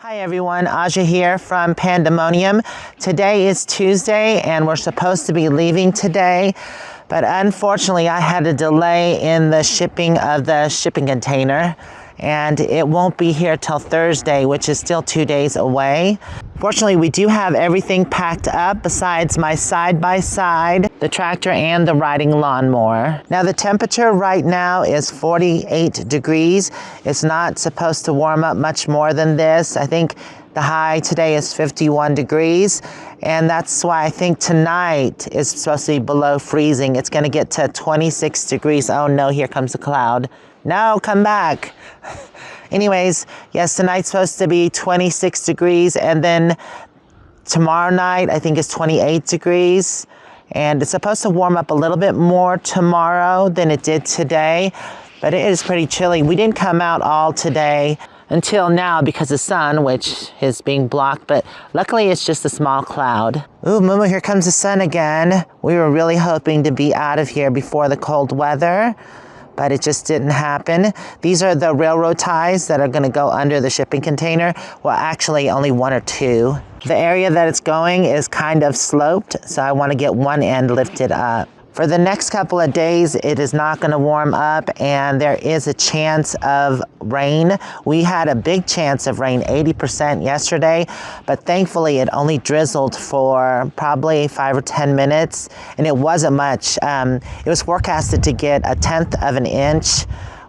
Hi everyone, Aja here from Panda Monium. Today is Tuesday and we're supposed to be leaving today, but unfortunately I had a delay in the shipping of the shipping container and it won't be here till Thursday, which is still 2 days away. Fortunately, we do have everything packed up besides my side-by-side, the tractor, and the riding lawnmower. Now the temperature right now is 48 degrees. It's not supposed to warm up much more than this. I think the high today is 51 degrees, and that's why I think tonight is supposed to be below freezing. It's gonna get to 26 degrees. Oh no, here comes a cloud. No, come back. Anyways, yes, tonight's supposed to be 26 degrees, and then tomorrow night I think is 28 degrees. And it's supposed to warm up a little bit more tomorrow than it did today, but it is pretty chilly. We didn't come out all today until now because the sun, which is being blocked, but luckily it's just a small cloud. Ooh, moo-moo, here comes the sun again. We were really hoping to be out of here before the cold weather, but it just didn't happen. These are the railroad ties that are gonna go under the shipping container. Well, actually only one or two. The area that it's going is kind of sloped, so I wanna get one end lifted up. For the next couple of days, it is not gonna warm up and there is a chance of rain. We had a big chance of rain, 80% yesterday, but thankfully it only drizzled for probably 5 or 10 minutes and it wasn't much. It was forecasted to get 1/10 of an inch,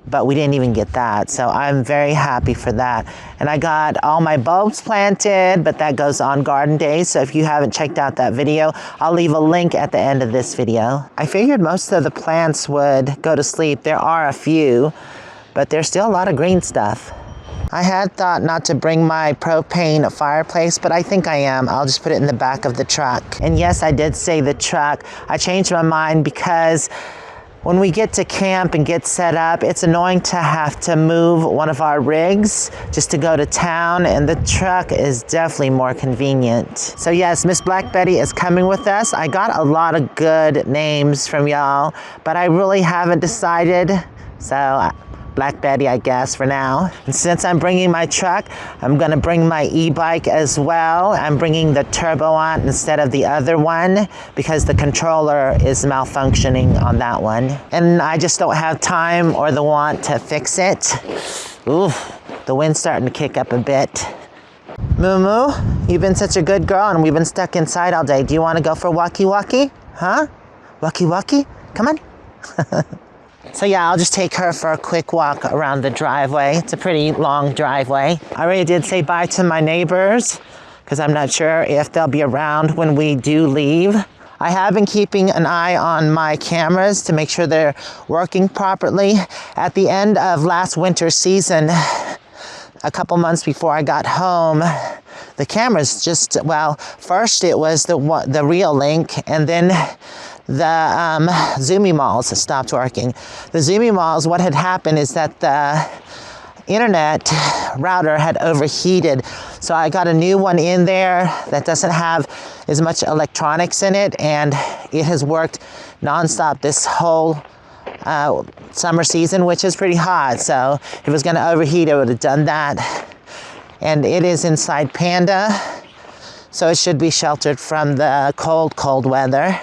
but we didn't even get that. So I'm very happy for that. And I got all my bulbs planted, but that goes on garden days. So if you haven't checked out that video, I'll leave a link at the end of this video. I figured most of the plants would go to sleep. There are a few, but there's still a lot of green stuff. I had thought not to bring my propane fireplace, but I think I am. I'll just put it in the back of the truck. And yes, I did say the truck. I changed my mind because when we get to camp and get set up, it's annoying to have to move one of our rigs just to go to town, and the truck is definitely more convenient. So yes, Miss Black Betty is coming with us. I got a lot of good names from y'all, but I really haven't decided. So Black Betty, I guess, for now. And since I'm bringing my truck, I'm gonna bring my e-bike as well. I'm bringing the turbo on instead of the other one because the controller is malfunctioning on that one. And I just don't have time or the want to fix it. Ooh, the wind's starting to kick up a bit. Moo-moo, you've been such a good girl and we've been stuck inside all day. Do you wanna go for walkie-walkie? Huh? Walkie-walkie? Come on. So yeah, I'll just take her for a quick walk around the driveway. It's a pretty long driveway. I already did say bye to my neighbors because I'm not sure if they'll be around when we do leave. I have been keeping an eye on my cameras to make sure they're working properly. At the end of last winter season, a couple months before I got home, the cameras just, well, first it was the real link, and then the Zoomy Malls stopped working. The Zoomy Malls, what had happened is that the internet router had overheated. So I got a new one in there that doesn't have as much electronics in it, and it has worked nonstop this whole summer season, which is pretty hot. So if it was gonna overheat, it would have done that. And it is inside Panda, so it should be sheltered from the cold weather.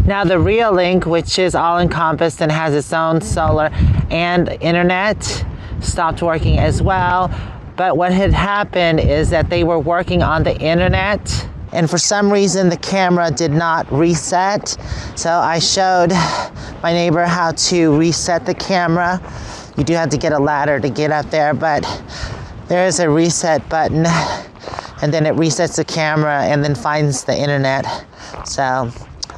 Now the Real Link, which is all encompassed and has its own solar and internet, stopped working as well. But what had happened is that they were working on the internet, and for some reason the camera did not reset. So I showed my neighbor how to reset the camera. You do have to get a ladder to get up there, but there is a reset button, and then it resets the camera and then finds the internet. So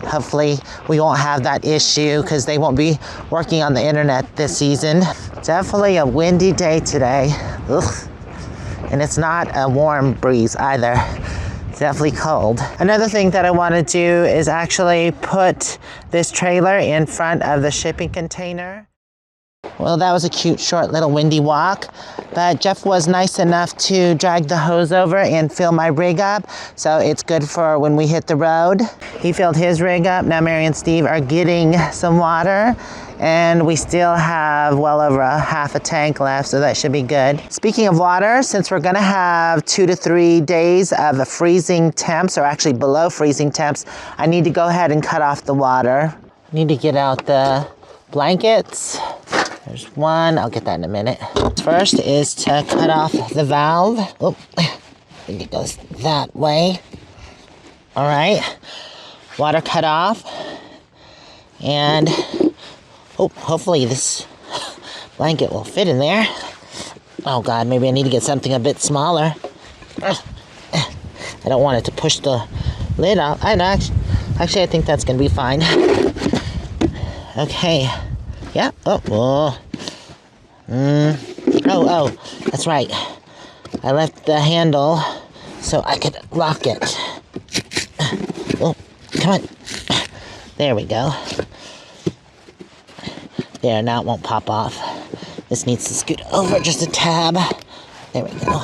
hopefully we won't have that issue because they won't be working on the internet this season. Definitely a windy day today. Ugh. And it's not a warm breeze either. It's definitely cold. Another thing that I want to do is actually put this trailer in front of the shipping container. Well, that was a cute, short, little windy walk, but Jeff was nice enough to drag the hose over and fill my rig up, so it's good for when we hit the road. He filled his rig up. Now Mary and Steve are getting some water, and we still have well over half a tank left, so that should be good. Speaking of water, since we're gonna have 2 to 3 days of freezing temps, or actually below freezing temps, I need to go ahead and cut off the water. Need to get out the blankets. There's one, I'll get that in a minute. First is to cut off the valve. Oh, I think it goes that way. All right, water cut off. And, oh, hopefully this blanket will fit in there. Oh God, maybe I need to get something a bit smaller. I don't want it to push the lid out. Actually, I think that's gonna be fine. Okay. Yeah. Oh. Oh, that's right. I left the handle so I could lock it. Oh, come on. There we go. There, now it won't pop off. This needs to scoot over just a tab. There we go.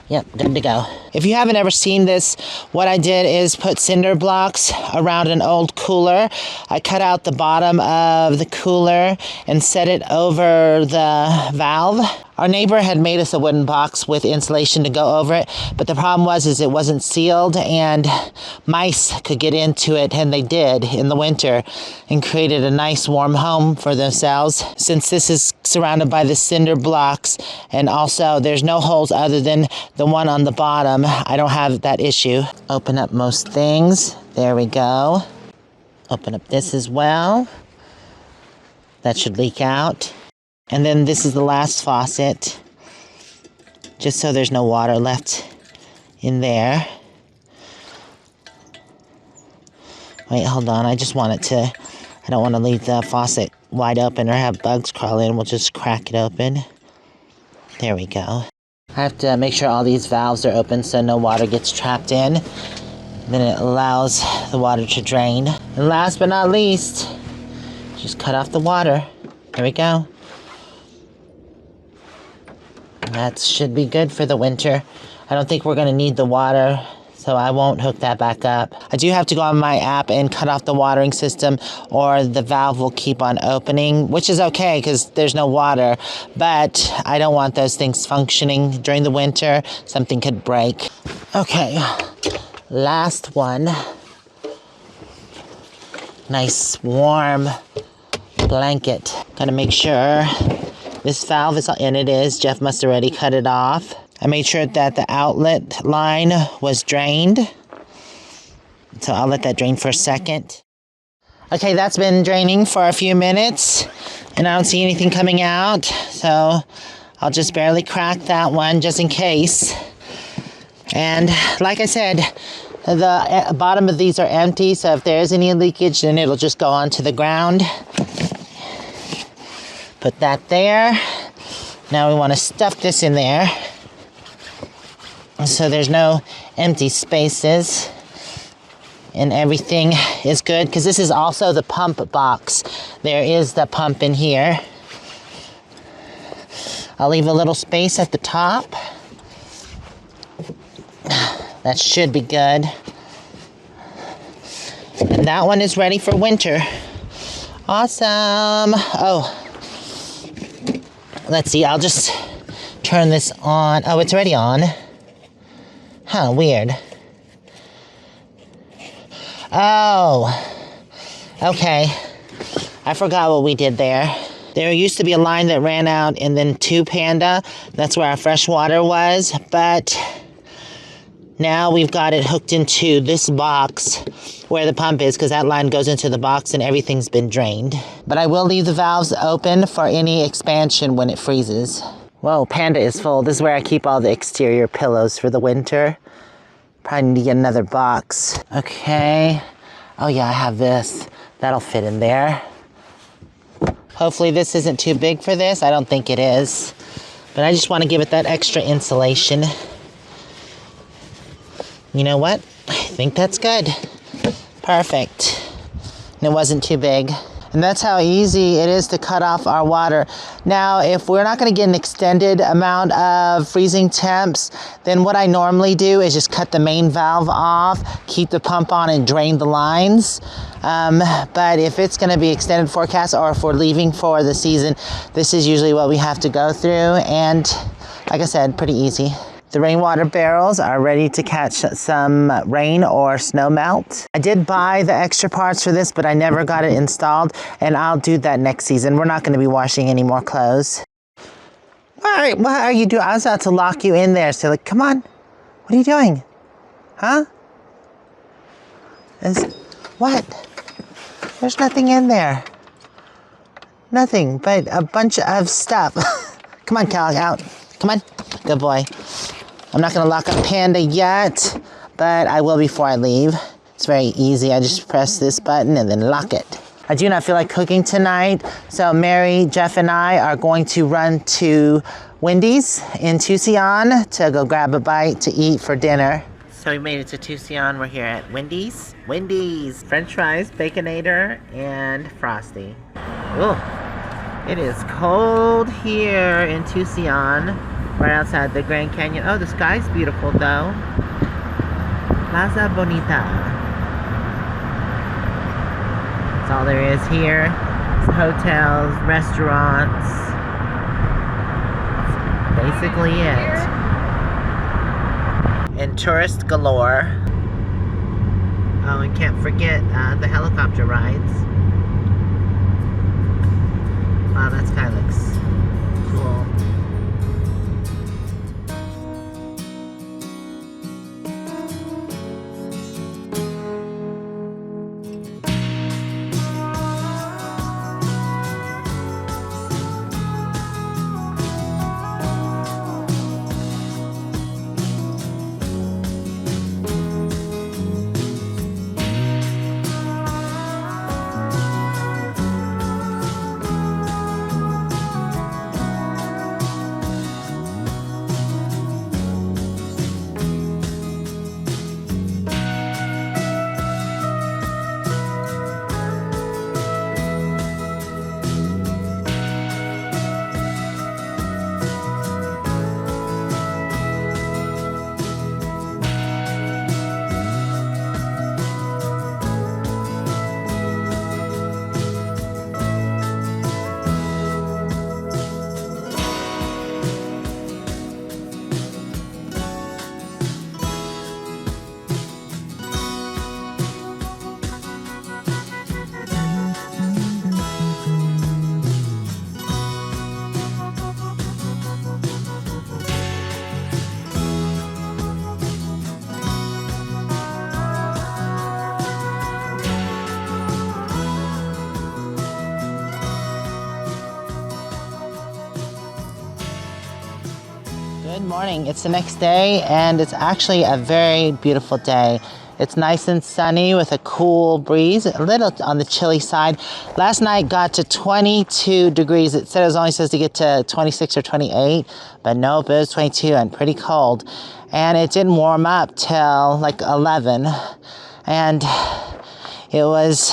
Yep, good to go. If you haven't ever seen this, what I did is put cinder blocks around an old cooler. I cut out the bottom of the cooler and set it over the valve. Our neighbor had made us a wooden box with insulation to go over it, but the problem was it wasn't sealed and mice could get into it, and they did in the winter, and created a nice warm home for themselves. Since this is surrounded by the cinder blocks, and also there's no holes other than the one on the bottom, I don't have that issue. Open up most things. There we go. Open up this as well. That should leak out. And then this is the last faucet, just so there's no water left in there. Wait, hold on. I just want it to, I don't want to leave the faucet wide open or have bugs crawl in. We'll just crack it open. There we go. I have to make sure all these valves are open so no water gets trapped in. Then it allows the water to drain. And last but not least, just cut off the water. There we go. That should be good for the winter. I don't think we're going to need the water, so I won't hook that back up. I do have to go on my app and cut off the watering system, or the valve will keep on opening, which is okay because there's no water, but I don't want those things functioning during the winter. Something could break. Okay, last one. Nice warm blanket. Gotta make sure this valve is, and it is, Jeff must already cut it off. I made sure that the outlet line was drained. So I'll let that drain for a second. Okay, that's been draining for a few minutes, and I don't see anything coming out. So I'll just barely crack that one just in case. And like I said, the bottom of these are empty, so if there is any leakage, then it'll just go onto the ground. Put that there. Now we want to stuff this in there so there's no empty spaces and everything is good, because this is also the pump box. There is the pump in here. I'll leave a little space at the top. That should be good. And that one is ready for winter. Awesome. Oh, let's see, I'll just turn this on. Oh, it's already on. Huh, weird. Oh, okay. I forgot what we did there. There used to be a line that ran out and then to Panda. That's where our fresh water was, but now we've got it hooked into this box where the pump is, because that line goes into the box and everything's been drained. But I will leave the valves open for any expansion when it freezes. Whoa, Panda is full. This is where I keep all the exterior pillows for the winter. Probably need to get another box. Okay. Oh yeah, I have this. That'll fit in there. Hopefully this isn't too big for this. I don't think it is. But I just want to give it that extra insulation. You know what? I think that's good. Perfect. And it wasn't too big. And that's how easy it is to cut off our water. Now, if we're not going to get an extended amount of freezing temps, then what I normally do is just cut the main valve off, keep the pump on, and drain the lines. But if it's going to be extended forecast, or if we're leaving for the season, this is usually what we have to go through. And like I said, pretty easy. The rainwater barrels are ready to catch some rain or snow melt. I did buy the extra parts for this, but I never got it installed, and I'll do that next season. We're not going to be washing any more clothes. What are you doing? I was about to lock you in there, so like, come on. What are you doing? Huh? What? There's nothing in there. Nothing but a bunch of stuff. Come on, Cal, out. Come on. Good boy. I'm not going to lock up Panda yet, but I will before I leave. It's very easy. I just press this button and then lock it. I do not feel like cooking tonight, so Mary, Jeff, and I are going to run to Wendy's in Tucson to go grab a bite to eat for dinner. So we made it to Tucson. We're here at Wendy's. Wendy's! French fries, Baconator, and Frosty. Oh, it is cold here in Tucson. Right outside the Grand Canyon. Oh, the sky's beautiful though. Plaza Bonita. That's all there is here. It's hotels, restaurants. That's basically it. And tourist galore. Oh, and can't forget the helicopter rides. Wow, that sky looks cool. Good morning. It's the next day, and it's actually a very beautiful day. It's nice and sunny with a cool breeze, a little on the chilly side. Last night got to 22 degrees. It said it was only supposed to get to 26 or 28, but nope, it was 22 and pretty cold. And it didn't warm up till like 11. And it was,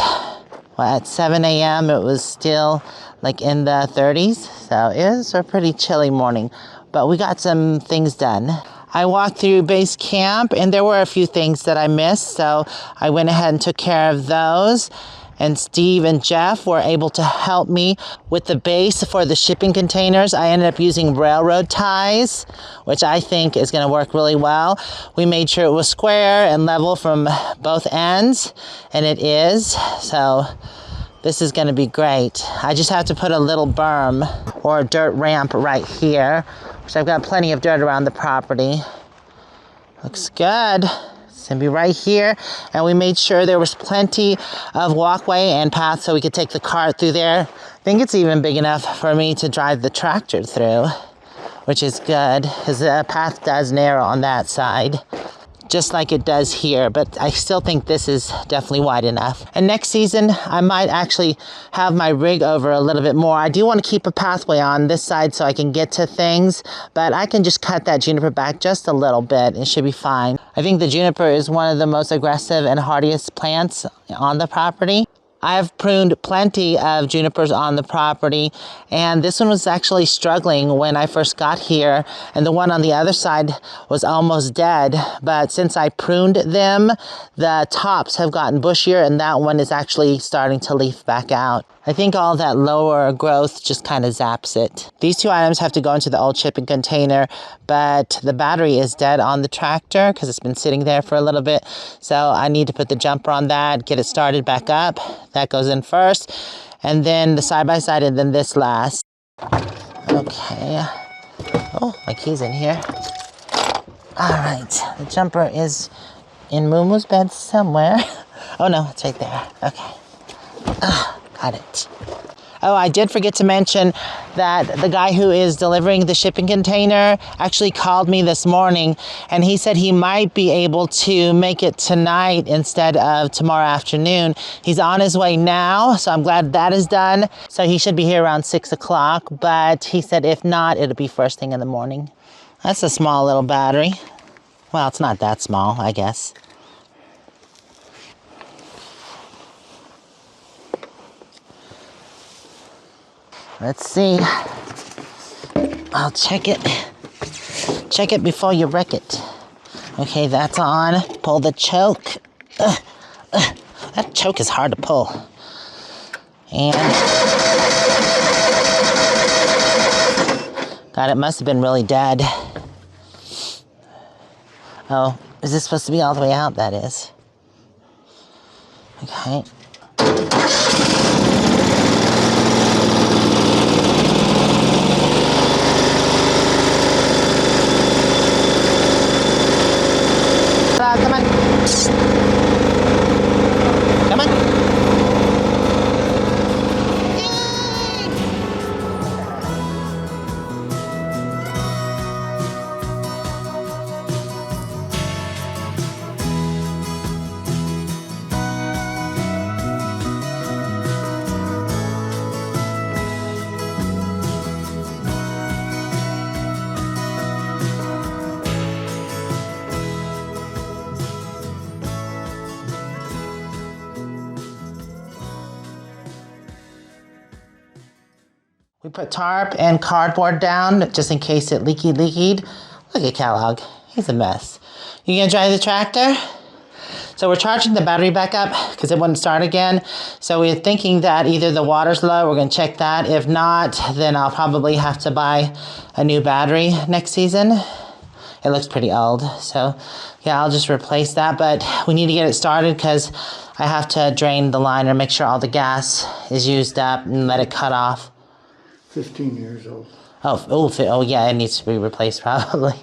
well, at 7 a.m. it was still like in the 30s. So it was a pretty chilly morning, but we got some things done. I walked through base camp, and there were a few things that I missed, so I went ahead and took care of those. And Steve and Jeff were able to help me with the base for the shipping containers. I ended up using railroad ties, which I think is going to work really well. We made sure it was square and level from both ends, and it is. So this is going to be great. I just have to put a little berm or a dirt ramp right here, which I've got plenty of dirt around the property. Looks good. It's going to be right here. And we made sure there was plenty of walkway and path so we could take the cart through there. I think it's even big enough for me to drive the tractor through, which is good because the path does narrow on that side, just like it does here, but I still think this is definitely wide enough. And next season, I might actually have my rig over a little bit more. I do want to keep a pathway on this side so I can get to things, but I can just cut that juniper back just a little bit. It should be fine. I think the juniper is one of the most aggressive and hardiest plants on the property. I've pruned plenty of junipers on the property, and this one was actually struggling when I first got here, and the one on the other side was almost dead. But since I pruned them, the tops have gotten bushier, and that one is actually starting to leaf back out. I think all that lower growth just kind of zaps it. These two items have to go into the old shipping container, but the battery is dead on the tractor because it's been sitting there for a little bit. So I need to put the jumper on that, get it started back up. That goes in first, and then the side-by-side, and then this last. Okay. Oh, my key's in here. All right, the jumper is in Moo-moo's bed somewhere. Oh no, it's right there. Okay. Got it. Oh, I did forget to mention that the guy who is delivering the shipping container actually called me this morning, and he said he might be able to make it tonight instead of tomorrow afternoon. He's on his way now, so I'm glad that is done. So he should be here around 6 o'clock, but he said if not, it'll be first thing in the morning. That's a small little battery. Well, it's not that small, I guess. Let's see. I'll check it. Check it before you wreck it. Okay, that's on. Pull the choke. That choke is hard to pull. And God, it must have been really dead. Oh, is this supposed to be all the way out? That is. Okay. Come on. Come on. We put tarp and cardboard down just in case it leakied. Look at Kellogg. He's a mess. You gonna drive the tractor? So we're charging the battery back up because it wouldn't start again. So we're thinking that either the water's low, we're gonna check that. If not, then I'll probably have to buy a new battery next season. It looks pretty old. So yeah, I'll just replace that. But we need to get it started because I have to drain the liner, make sure all the gas is used up and let it cut off. 15 years old. Oh yeah, it needs to be replaced probably.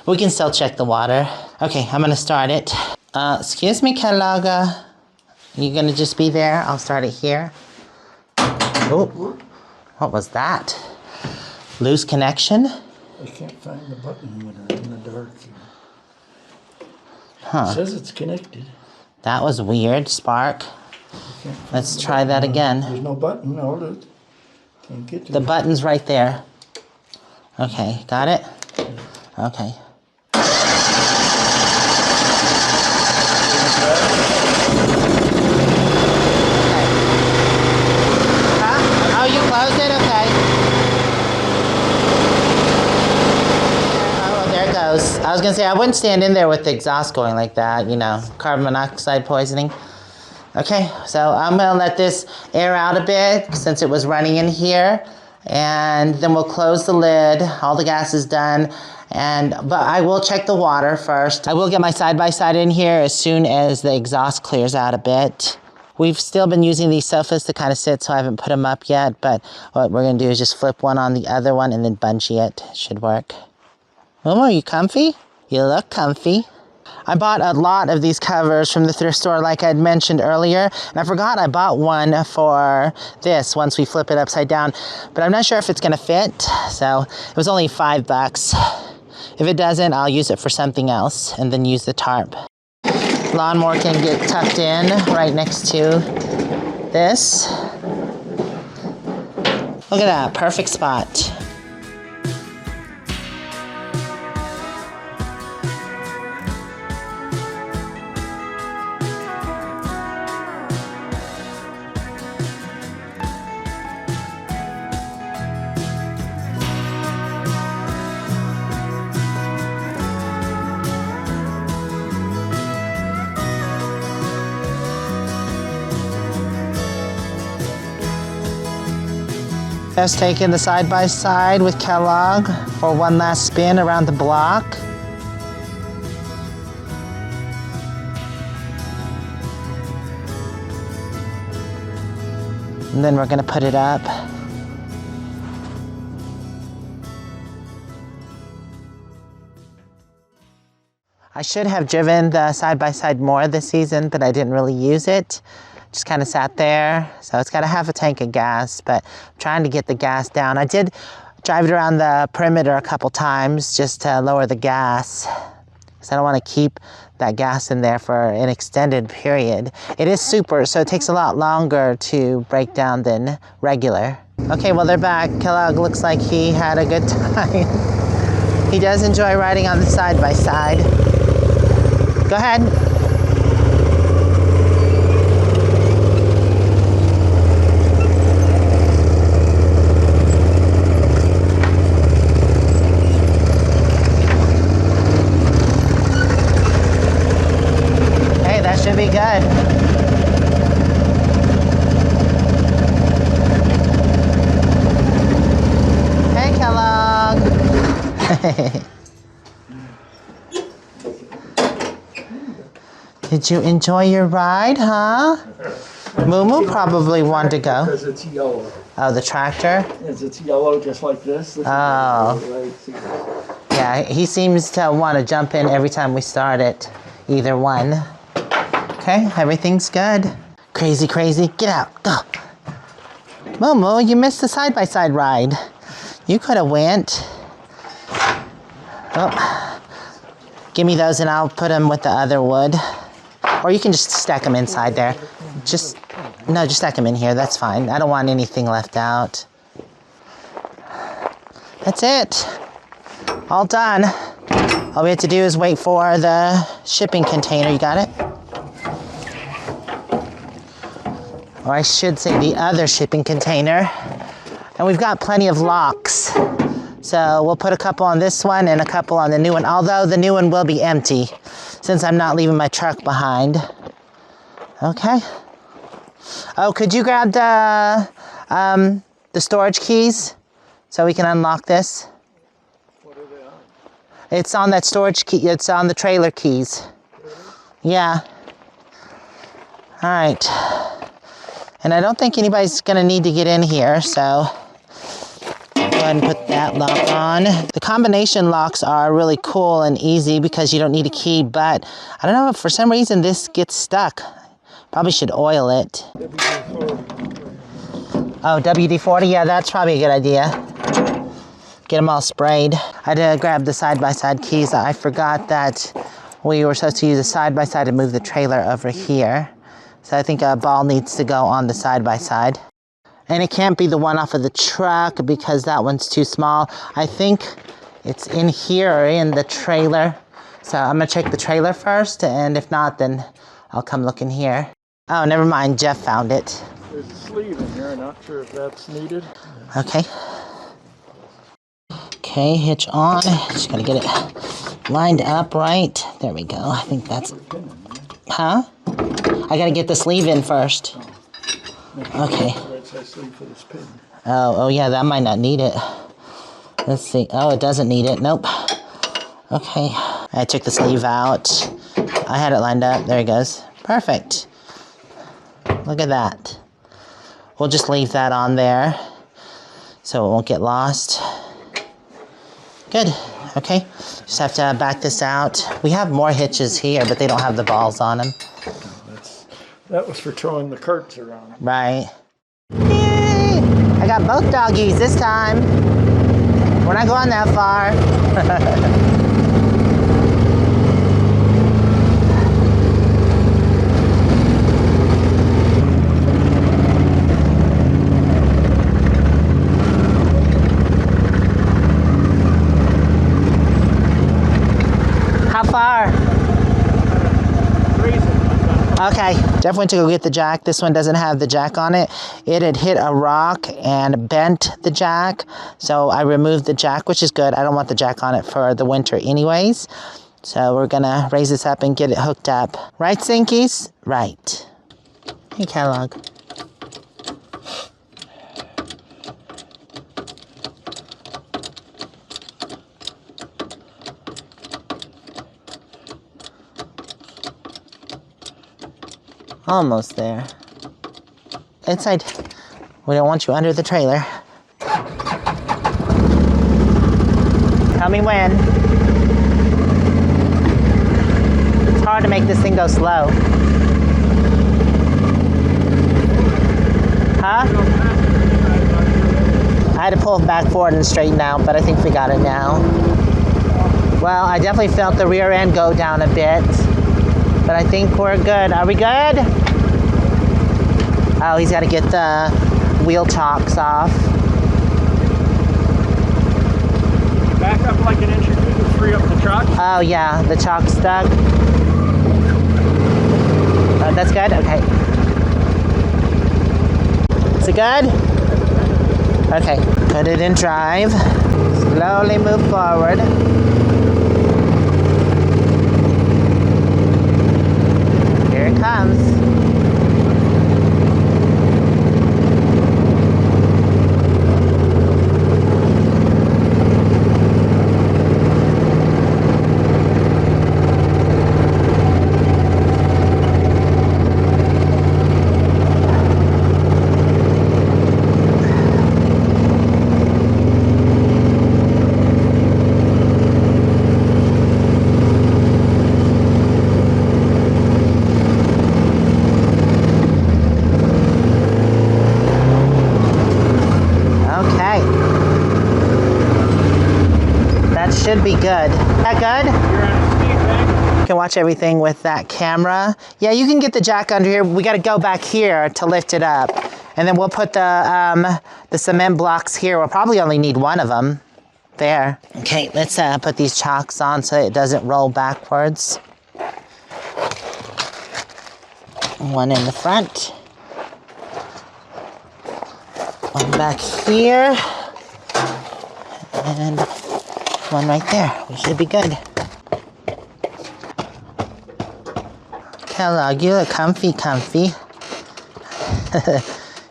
We can still check the water. Okay, I'm gonna start it. Excuse me, Kellogg. You gonna just be there? I'll start it here. Oh, what was that? Loose connection? I can't find the button when I'm in the dark. Huh. It says it's connected. That was weird, Spark. Let's try that again. There's no button. Hold it. Can't get to The it. button's right there. Okay, got it? Okay. Huh? Oh, you closed it? Okay. Oh, there it goes. I was gonna say, I wouldn't stand in there with the exhaust going like that, you know, carbon monoxide poisoning. Okay, so I'm gonna let this air out a bit since it was running in here, and then we'll close the lid. All the gas is done, but I will check the water first. I will get my side-by-side in here as soon as the exhaust clears out a bit. We've still been using these sofas to kind of sit, so I haven't put them up yet, but what we're gonna do is just flip one on the other one and then bungee it. Should work. Momo, are you comfy? You look comfy. I bought a lot of these covers from the thrift store like I had mentioned earlier, and I forgot I bought one for this once we flip it upside down, but I'm not sure if it's gonna fit, so it was only $5. If it doesn't, I'll use it for something else and then use the tarp. Lawnmower can get tucked in right next to this. Look at that, perfect spot. Just taking the side-by-side with Kellogg for one last spin around the block. And then we're going to put it up. I should have driven the side-by-side more this season, but I didn't really use it. Just kind of sat there. So it's got a half a tank of gas, but I'm trying to get the gas down. I did drive it around the perimeter a couple times just to lower the gas, because I don't want to keep that gas in there for an extended period. It is super, so it takes a lot longer to break down than regular. Okay, well, they're back. Kellogg looks like he had a good time. He does enjoy riding on the side-by-side. Go ahead. Hey, that should be good. Hey, Kellogg. Did you enjoy your ride, huh? Moo-moo probably wanted to go. Because it's yellow. Oh, the tractor? Yes, it's yellow just like this. Oh. Yeah, he seems to want to jump in every time we start it. Either one. Okay, everything's good. Crazy, crazy. Get out. Go. Moo-moo, you missed the side-by-side ride. You could have went. Oh. Give me those and I'll put them with the other wood. Or you can just stack them inside there. Just stack them in here. That's fine. I don't want anything left out. That's it. All done. All we have to do is wait for the shipping container. You got it? Or I should say the other shipping container. And we've got plenty of locks. So we'll put a couple on this one and a couple on the new one. Although the new one will be empty since I'm not leaving my truck behind. Okay. Oh, could you grab the storage keys so we can unlock this? What are they on? It's on that storage key. It's on the trailer keys. Yeah. All right. And I don't think anybody's gonna need to get in here, so go ahead and put that lock on. The combination locks are really cool and easy because you don't need a key, but I don't know if for some reason this gets stuck. Probably should oil it. Oh, WD-40? Yeah, that's probably a good idea. Get them all sprayed. I did grab the side-by-side keys. I forgot that we were supposed to use a side-by-side to move the trailer over here. So I think a ball needs to go on the side-by-side. And it can't be the one off of the truck because that one's too small. I think it's in here or in the trailer. So I'm gonna check the trailer first, and if not, then I'll come look in here. Oh, never mind, Jeff found it. There's a sleeve in here, not sure if that's needed. Okay. Okay, hitch on. Just gotta get it lined up right. There we go. I think that's... Huh? I gotta get the sleeve in first. Okay. Oh, yeah, that might not need it. Let's see. Oh, it doesn't need it. Nope. Okay. I took the sleeve out. I had it lined up. There it goes. Perfect. Look at that. We'll just leave that on there so it won't get lost. Good. Okay. Just have to back this out. We have more hitches here, but they don't have the balls on them. That was for throwing the carts around. Right. Yay! I got both doggies this time. We're not going that far. How far? Okay, Jeff went to go get the jack. This one doesn't have the jack on it. It had hit a rock and bent the jack, so I removed the jack, which is good. I don't want the jack on it for the winter anyways. So we're gonna raise this up and get it hooked up. Right, Sinkies? Right. Hey, Kellogg. Almost there. Inside. We don't want you under the trailer. Tell me when. It's hard to make this thing go slow. Huh? I had to pull it back forward and straighten out, but I think we got it now. Well, I definitely felt the rear end go down a bit, but I think we're good. Are we good? Oh, he's got to get the wheel chocks off. Back up like an inch or two to free up the truck. Oh yeah, the chock's stuck. Oh, that's good? Okay. Is it good? Okay, put it in drive. Slowly move forward. Here it comes. Should be good. That good? You're on a speed bank. You can watch everything with that camera. Yeah, you can get the jack under here. We got to go back here to lift it up. And then we'll put the cement blocks here. We'll probably only need one of them. There. Okay, let's put these chocks on so it doesn't roll backwards. One in the front. One back here. And one right there. We should be good. Hello, you look comfy.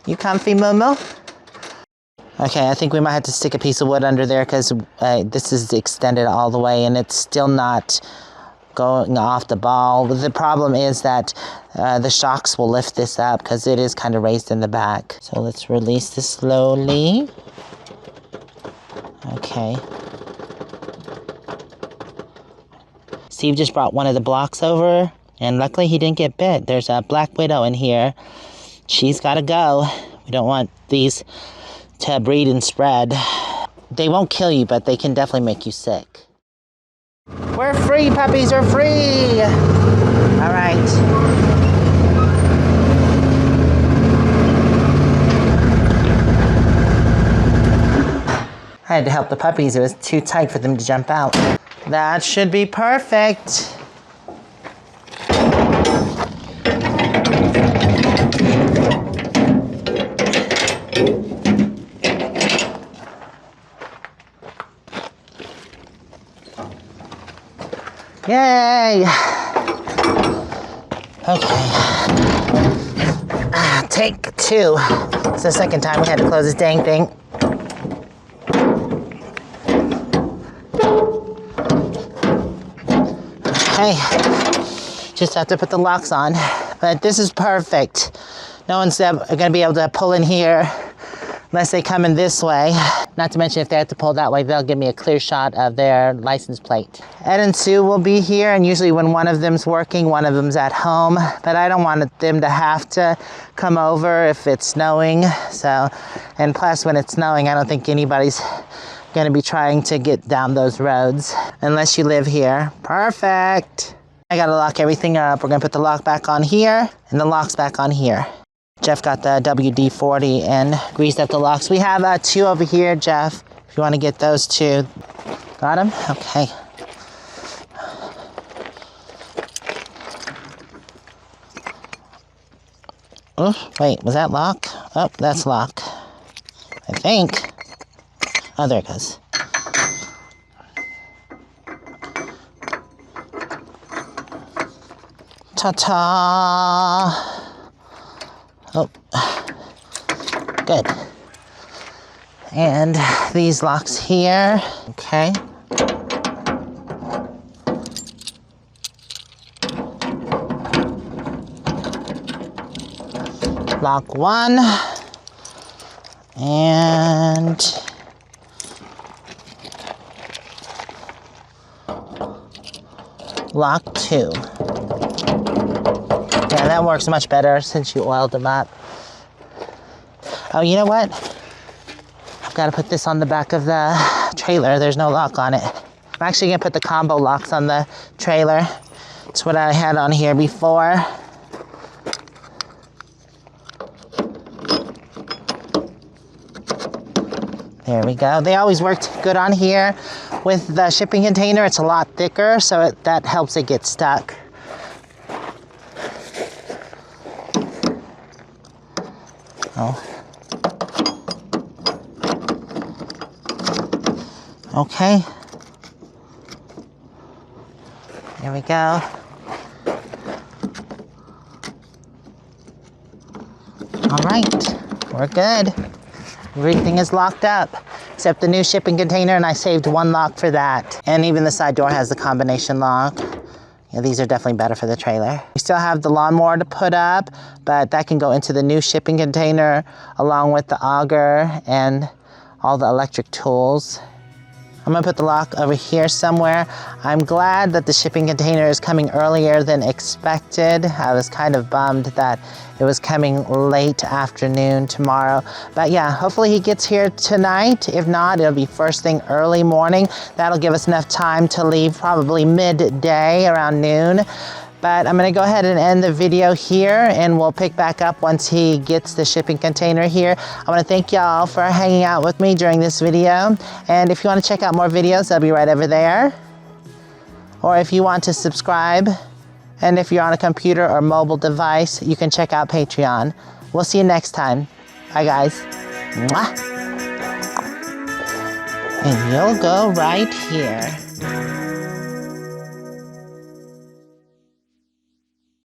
You comfy, moo-moo? Okay, I think we might have to stick a piece of wood under there because this is extended all the way and it's still not going off the ball. The problem is that the shocks will lift this up because it is kind of raised in the back. So let's release this slowly. Okay. Steve just brought one of the blocks over, and luckily he didn't get bit. There's a black widow in here. She's got to go. We don't want these to breed and spread. They won't kill you, but they can definitely make you sick. We're free, puppies, we're free! All right. I had to help the puppies. It was too tight for them to jump out. That should be perfect. Yay! Okay. Take two. It's the second time we had to close this dang thing. Okay, just have to put the locks on, but this is perfect. No one's going to be able to pull in here unless they come in this way. Not to mention if they have to pull that way, they'll give me a clear shot of their license plate. Ed and Sue will be here, and usually when one of them's working, one of them's at home, but I don't want them to have to come over if it's snowing. So, and plus when it's snowing, I don't think anybody's going to be trying to get down those roads unless you live here. Perfect. I got to lock everything up. We're going to put the lock back on here and the locks back on here. Jeff got the WD-40 and greased up the locks. We have two over here, Jeff, if you want to get those two. Got them? Okay. Oh, wait, was that lock? Oh, that's lock. I think. Oh, there it goes. Ta-ta! Oh, good. And these locks here, okay. lock 1 and lock 2. Yeah, that works much better since you oiled them up. Oh, you know what? I've got to put this on the back of the trailer. There's no lock on it. I'm actually going to put the combo locks on the trailer. It's what I had on here before. There we go. They always worked good on here. With the shipping container, it's a lot thicker, so that helps it get stuck. Oh. Okay. There we go. All right, we're good. Everything is locked up, except the new shipping container, and I saved 1 lock for that. And even the side door has the combination lock. Yeah, these are definitely better for the trailer. We still have the lawnmower to put up, but that can go into the new shipping container along with the auger and all the electric tools. I'm gonna put the lock over here somewhere. I'm glad that the shipping container is coming earlier than expected. I was kind of bummed that it was coming late afternoon tomorrow. But yeah, hopefully he gets here tonight. If not, it'll be first thing early morning. That'll give us enough time to leave probably midday around noon. But I'm gonna go ahead and end the video here, and we'll pick back up once he gets the shipping container here. I wanna thank y'all for hanging out with me during this video. And if you wanna check out more videos, they'll be right over there. Or if you want to subscribe, and if you're on a computer or mobile device, you can check out Patreon. We'll see you next time. Bye guys. Mwah. And you'll go right here.